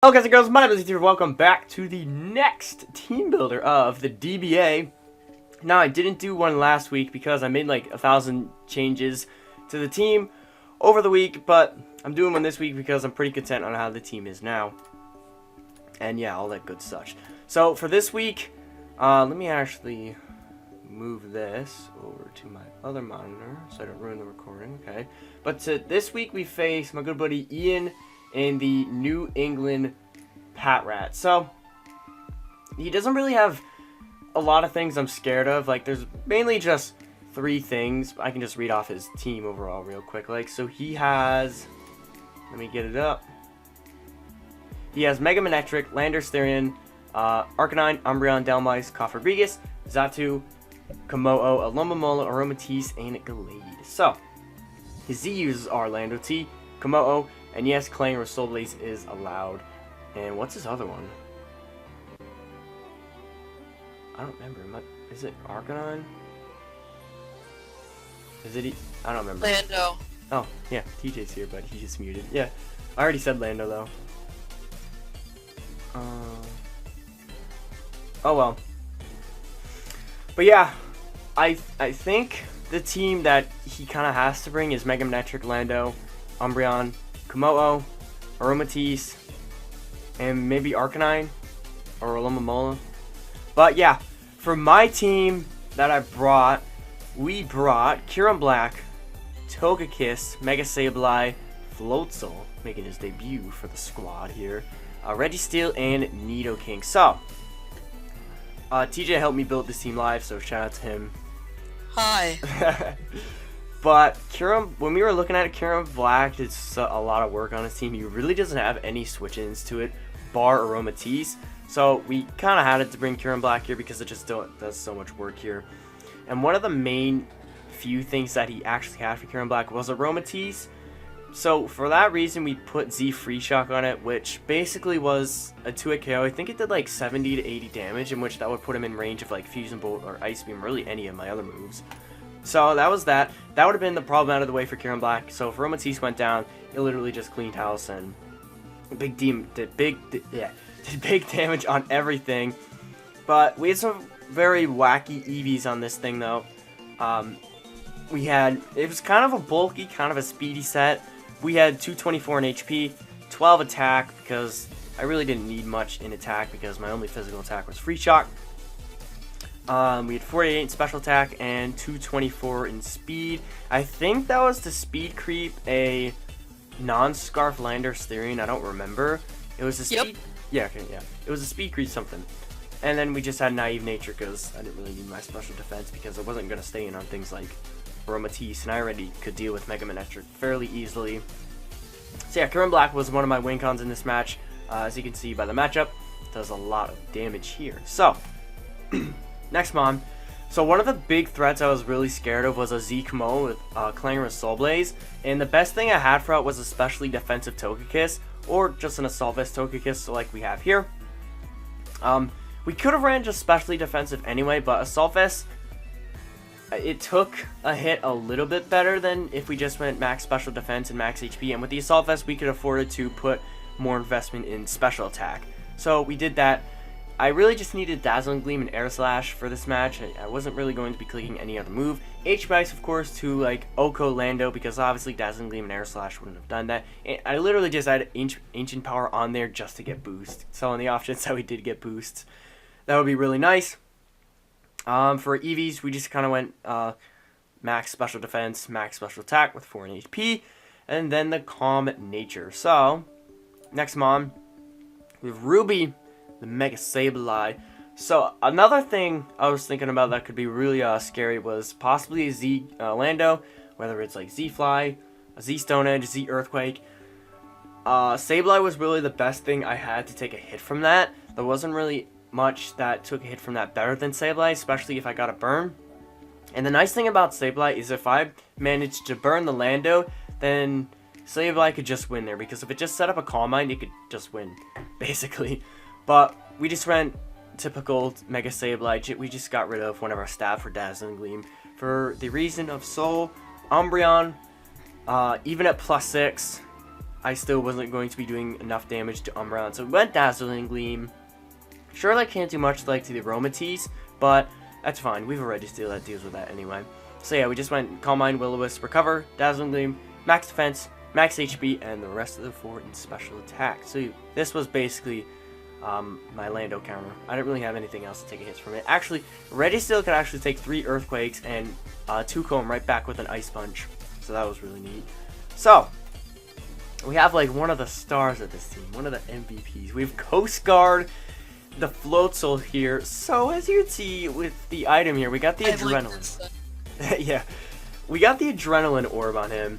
Hello guys and girls, my name is Levitee. Welcome back to the next team builder of the DBA. Now, I didn't do one last week because I made like 1,000 changes to the team over the week, but I'm doing one this week because I'm pretty content on how the team is now. And yeah, all that good stuff. So for this week, let me actually move this over to my other monitor so I don't ruin the recording, okay? But this week we face my good buddy Ian in the New England Patrats. So he doesn't really have a lot of things I'm scared of. Like, there's mainly just 3 things. I can just read off his team overall real quick. Like, so he has, let me get it up. He has Mega Manectric, Lander Styrian, Arcanine, Umbreon, Delmice, Cofferbrigus, Xatu, Komodo, Alomomola, Aromatisse, and Gallade. So his Z users are Levitee, Komodo, and yes, Clang or Soul Blaze is allowed. And what's his other one? I don't remember. Is it Arcanine? Is it? I don't remember. Lando. Oh, yeah. TJ's here, but he's just muted. Yeah, I already said Lando, though. Oh, well. But yeah, I think the team that he kind of has to bring is Mega Manectric, Lando, Umbreon, Komodo, Aromatisse, and maybe Arcanine or Alomomola. But yeah, for my team that I brought, we brought Kieran Black, Togekiss, Mega Sableye, Floatzel, making his debut for the squad here, Registeel, and Nidoking. So, TJ helped me build this team live, so shout out to him. Hi. But when we were looking at it, Kieran Black did a lot of work on his team. He really doesn't have any switch-ins to it, bar Aromatisse. So we kind of had it to bring Kieran Black here because it just does so much work here. And one of the main few things that he actually had for Kieran Black was Aromatisse. So for that reason, we put Z Free Shock on it, which basically was a 2-hit KO. I think it did like 70 to 80 damage, in which that would put him in range of like Fusion Bolt or Ice Beam, really any of my other moves. So that was that. That would have been the problem out of the way for Kieran Black. So if Aromatisse went down, it literally just cleaned house and did big damage on everything. But we had some very wacky EVs on this thing though. It was kind of a bulky, kind of a speedy set. We had 224 in HP, 12 attack because I really didn't need much in attack because my only physical attack was Free Shock. We had 48 in special attack and 224 in speed. I think that was to speed creep a non-Scarf Lander Styrian. I don't remember. It was a speed. Yep. Yeah. It was a speed creep something. And then we just had Naive Nature because I didn't really need my special defense because I wasn't going to stay in on things like Aromatisse, and I already could deal with Mega Manectric fairly easily. So yeah, Kieran Black was one of my win cons in this match. As you can see by the matchup, does a lot of damage here. So, next mon. So one of the big threats I was really scared of was a Z Komodo with Clanger and Soul Blaze. And the best thing I had for it was a specially defensive Togekiss, or just an Assault Vest Togekiss like we have here. We could have ran just specially defensive anyway, but Assault Vest, it took a hit a little bit better than if we just went max special defense and max HP. And with the Assault Vest, we could afford to put more investment in special attack. So we did that. I really just needed Dazzling Gleam and Air Slash for this match. I wasn't really going to be clicking any other move. H-Bice, of course, to like Oko Lando, because obviously Dazzling Gleam and Air Slash wouldn't have done that. And I literally just had Ancient Power on there just to get boost. So on the off chance that we did get boosts, that would be really nice. For EVs, we just kind of went max special defense, max special attack with 4 in HP, and then the Calm Nature. So, next mon, we have Ruby, the Mega Sableye. So, another thing I was thinking about that could be really scary was possibly a Z Lando, whether it's like Z-Fly, a Z Stone Edge, Z Earthquake. Sableye was really the best thing I had to take a hit from that. There wasn't really much that took a hit from that better than Sableye, especially if I got a burn. And the nice thing about Sableye is if I managed to burn the Lando, then Sableye could just win there, because if it just set up a Calm Mind, it could just win, basically. But we just went typical Mega Sableye. We just got rid of one of our staff for Dazzling Gleam for the reason of Soul, Umbreon, even at +6, I still wasn't going to be doing enough damage to Umbreon, so we went Dazzling Gleam. Sure, I can't do much like to the Aerodacyls, but that's fine. We have a Registeel that deals with that anyway. So yeah, we just went Calm Mind, Will-O-Wisp, Recover, Dazzling Gleam, Max Defense, Max HP, and the rest of the 4 in Special Attack. So this was basically my Lando counter. I didn't really have anything else to take a hit from it. Actually, Registeel could actually take 3 Earthquakes and 2 Comb right back with an Ice Punch. So that was really neat. So, we have like one of the stars of this team, one of the MVPs. We have Coast Guard, the Floatzel here. So as you can see with the item here, we got the Adrenaline. Yeah, we got the Adrenaline Orb on him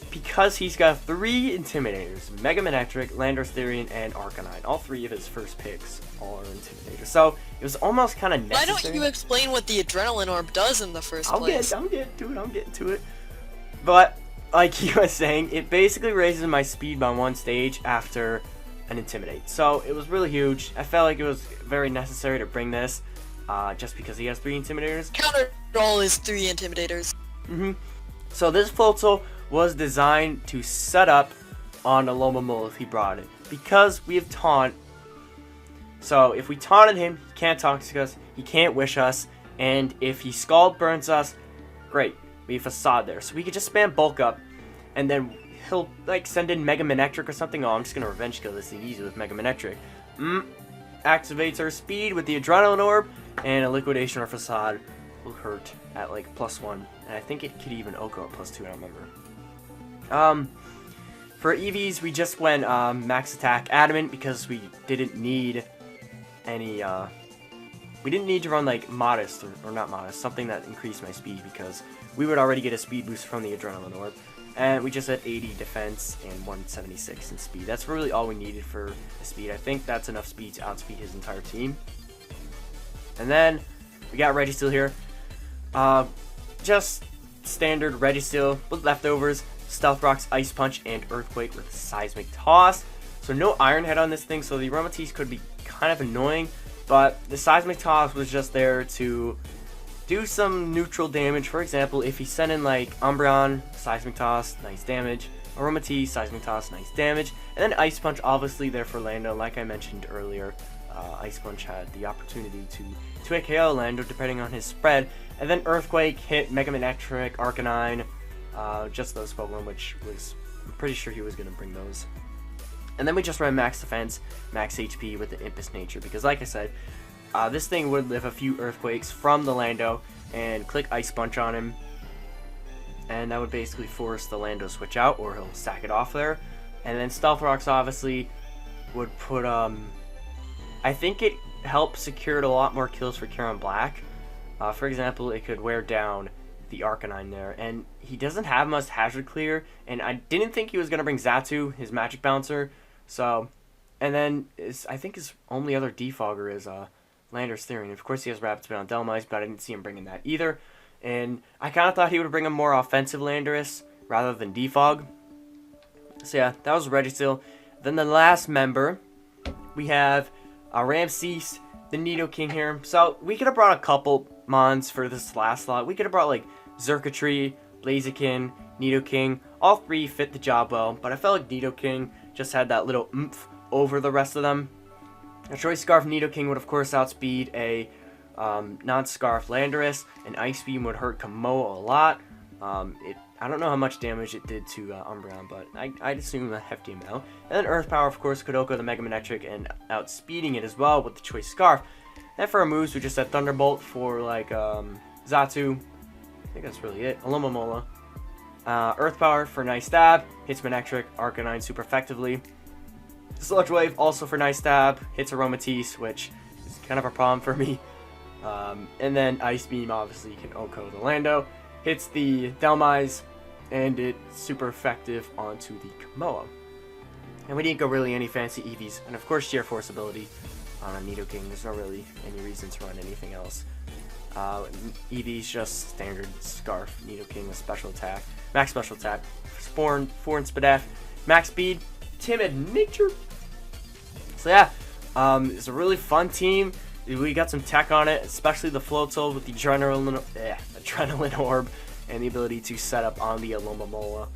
because he's got 3 Intimidators: Mega Manectric, Landorus, and Arcanine. All 3 of his first picks are Intimidators. So it was almost kind of necessary. Why don't you explain what the Adrenaline Orb does in the first place? I'm getting to it. But like he was saying, it basically raises my speed by 1 stage after an Intimidate. So it was really huge. I felt like it was very necessary to bring this, just because he has 3 Intimidators. Counter all is 3 Intimidators. So this Floatzel was designed to set up on Alomomola if he brought it, because we have Taunt. So if we taunted him, he can't Toxic us, he can't Wish us, and if he Scald Burns us, great. We have Facade there, so we could just spam Bulk Up, and then he'll like send in Mega Manectric or something. Oh, I'm just gonna Revenge Kill this thing easy with Mega Manectric. Activates our speed with the Adrenaline Orb, and a Liquidation or Facade will hurt at like +1, and I think it could even Oko at +2. I don't remember. For EVs, we just went Max Attack Adamant because we didn't need any. We didn't need to run like Modest or not Modest, something that increased my speed, because we would already get a speed boost from the Adrenaline Orb. And we just had 80 defense and 176 in speed. That's really all we needed for the speed. I think that's enough speed to outspeed his entire team. And then we got Registeel here. Just standard Registeel with leftovers, Stealth Rocks, Ice Punch, and Earthquake with Seismic Toss. So no Iron Head on this thing, so the Aerodactyls could be kind of annoying. But the Seismic Toss was just there to do some neutral damage. For example, if he sent in like Umbreon, Seismic Toss, nice damage. Aerodactyls, Seismic Toss, nice damage. And then Ice Punch, obviously there for Lando. Like I mentioned earlier, Ice Punch had the opportunity to KO Lando depending on his spread. And then Earthquake hit Mega Manectric, Arcanine, just those Pokemon, which was, I'm pretty sure he was going to bring those. And then we just ran Max Defense, Max HP with the Impus Nature, because like I said, this thing would live a few Earthquakes from the Lando and click Ice Punch on him, and that would basically force the Lando switch out, or he'll sack it off there. And then Stealth Rocks obviously would put, I think it helped secured a lot more kills for Kieran Black. For example, it could wear down the Arcanine there, and he doesn't have much Hazard Clear, and I didn't think he was going to bring Xatu, his Magic Bouncer, so, and then I think his only other defogger is Landorus Therian. Of course he has Rapid Spin on Delmise, but I didn't see him bringing that either, and I kind of thought he would bring a more offensive Landorus rather than defog. So yeah, that was Registeel. Then the last member, we have Ramses, the Nidoking here. So we could have brought a couple Mons for this last slot. We could have brought like Xurkitree, Blaziken, Nidoking. All 3 fit the job well, but I felt like Nidoking just had that little oomph over the rest of them. A Choice Scarf Nidoking would of course outspeed a non-Scarf Landorus, and Ice Beam would hurt Komoa a lot. I don't know how much damage it did to Umbreon, but I'd assume a hefty amount. And then Earth Power, of course, could Oko the Mega Manectric and outspeeding it as well with the Choice Scarf. And for our moves, we just had Thunderbolt for like Xatu. I think that's really it. Alomomola. Earth Power for nice stab, hits Manectric, Arcanine super effectively. Sludge Wave also for nice stab, hits Aerodactyls, which is kind of a problem for me. And then Ice Beam, obviously, can Oko the Lando, hits the Delmise, and it's super effective onto the Komoa. And we didn't go really any fancy EVs, and of course Sheer Force ability on a Nidoking. There's not really any reason to run anything else. EV's just standard Scarf Nidoking with special attack, max special attack, Sporn, 4 in Spadef, max speed, timid nature. So yeah, it's a really fun team. We got some tech on it, especially the Floatzel with the Adrenaline Orb and the ability to set up on the Alomomola.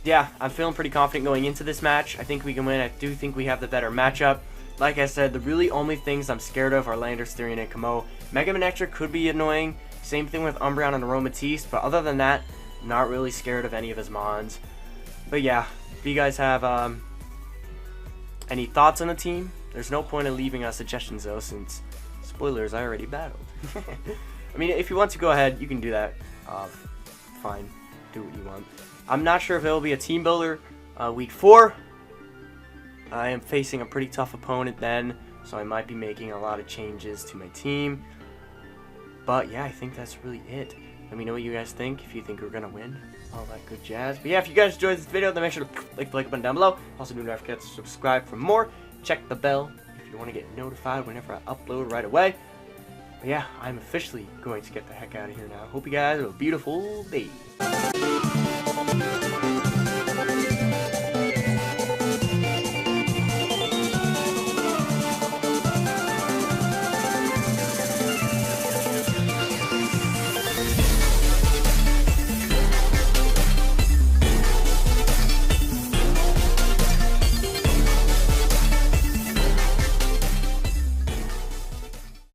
yeah, I'm feeling pretty confident going into this match. I think we can win. I do think we have the better matchup. Like I said, the really only things I'm scared of are Landers, Therian, and Kamo. Mega Manectric could be annoying. Same thing with Umbreon and Aromatisse. But other than that, not really scared of any of his mons. But yeah, if you guys have any thoughts on the team, there's no point in leaving us suggestions though, since spoilers, I already battled. I mean, if you want to go ahead, you can do that. Fine, do what you want. I'm not sure if it will be a team builder week 4. I am facing a pretty tough opponent then, so I might be making a lot of changes to my team. But yeah, I think that's really it. Let me know what you guys think, if you think we're gonna win, all that good jazz. But yeah, if you guys enjoyed this video, then make sure to click the like button down below. Also, do not forget to subscribe for more. Check the bell if you want to get notified whenever I upload right away. But yeah, I'm officially going to get the heck out of here now. Hope you guys have a beautiful day.